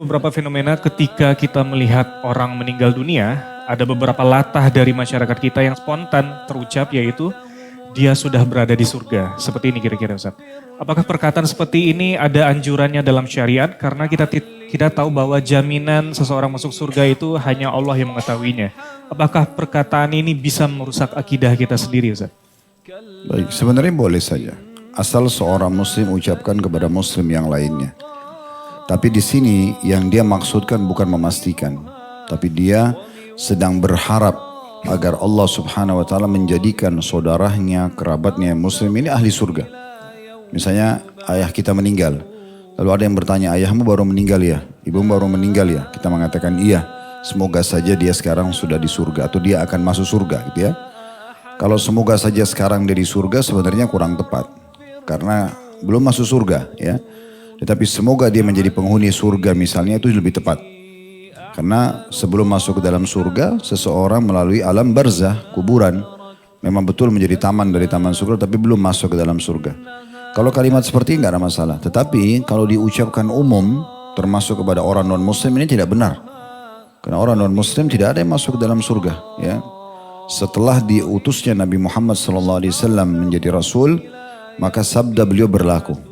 Beberapa fenomena ketika kita melihat orang meninggal dunia, ada beberapa latah dari masyarakat kita yang spontan terucap, yaitu dia sudah berada di surga. Seperti ini kira-kira Ustaz. Apakah perkataan seperti ini ada anjurannya dalam syariat? Karena kita tahu bahwa jaminan seseorang masuk surga itu hanya Allah yang mengetahuinya. Apakah perkataan ini bisa merusak akidah kita sendiri Ustaz? Baik, sebenarnya boleh saja. Asal seorang muslim ucapkan kepada muslim yang lainnya. Tapi di sini yang dia maksudkan bukan memastikan, tapi dia sedang berharap agar Allah Subhanahu wa taala menjadikan saudaranya, kerabatnya muslim ini ahli surga. Misalnya ayah kita meninggal, lalu ada yang bertanya, ayahmu baru meninggal ya, ibumu baru meninggal ya? Kita mengatakan iya, semoga saja dia sekarang sudah di surga atau dia akan masuk surga gitu ya. Kalau semoga saja sekarang dia di surga sebenarnya kurang tepat, karena belum masuk surga ya. Tetapi semoga dia menjadi penghuni surga misalnya, itu lebih tepat. Karena sebelum masuk ke dalam surga, seseorang melalui alam barzah, kuburan. Memang betul menjadi taman dari taman surga, tapi belum masuk ke dalam surga. Kalau kalimat seperti ini nggak ada masalah. Tetapi kalau diucapkan umum, termasuk kepada orang non-muslim, ini tidak benar. Karena orang non-muslim tidak ada yang masuk ke dalam surga. Ya. Setelah diutusnya Nabi Muhammad SAW menjadi Rasul, maka sabda beliau berlaku.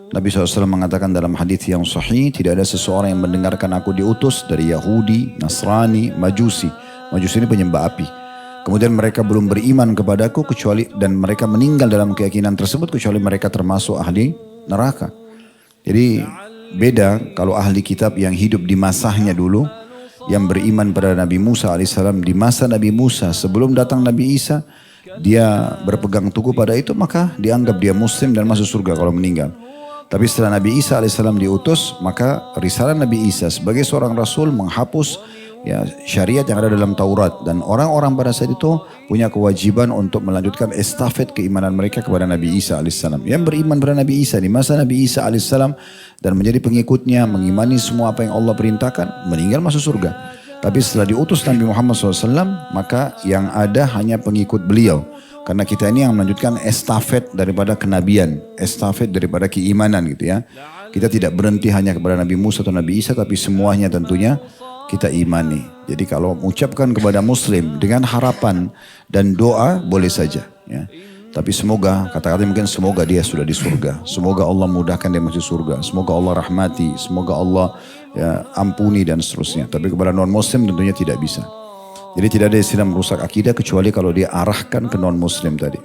Nabi SAW mengatakan dalam hadis yang sahih, tidak ada seseorang yang mendengarkan aku diutus dari Yahudi, Nasrani, Majusi. Majusi ini penyembah api. Kemudian mereka belum beriman kepadaku kecuali, dan mereka meninggal dalam keyakinan tersebut kecuali mereka termasuk ahli neraka. Jadi beda kalau ahli kitab yang hidup di masanya dulu, yang beriman pada Nabi Musa alaihissalam di masa Nabi Musa sebelum datang Nabi Isa, dia berpegang teguh pada itu, maka dianggap dia muslim dan masuk surga kalau meninggal. Tapi setelah Nabi Isa alaihissalam diutus, maka risalah Nabi Isa sebagai seorang rasul menghapus ya, syariat yang ada dalam Taurat. Dan orang-orang pada saat itu punya kewajiban untuk melanjutkan estafet keimanan mereka kepada Nabi Isa alaihissalam. Yang beriman pada Nabi Isa di masa Nabi Isa alaihissalam dan menjadi pengikutnya, mengimani semua apa yang Allah perintahkan, meninggal masuk surga. Tapi setelah diutus Nabi Muhammad SAW, maka yang ada hanya pengikut beliau. Karena kita ini yang melanjutkan estafet daripada kenabian, estafet daripada keimanan gitu ya. Kita tidak berhenti hanya kepada Nabi Musa atau Nabi Isa, tapi semuanya tentunya kita imani. Jadi kalau mengucapkan kepada muslim dengan harapan dan doa boleh saja ya. Tapi semoga, kata-kata mungkin semoga dia sudah di surga. Semoga Allah mudahkan dia masuk surga. Semoga Allah rahmati, semoga Allah ya, ampuni dan seterusnya. Tapi kepada non muslim tentunya tidak bisa. Jadi tidak ada istilah merusak akidah kecuali kalau dia arahkan ke non-muslim tadi.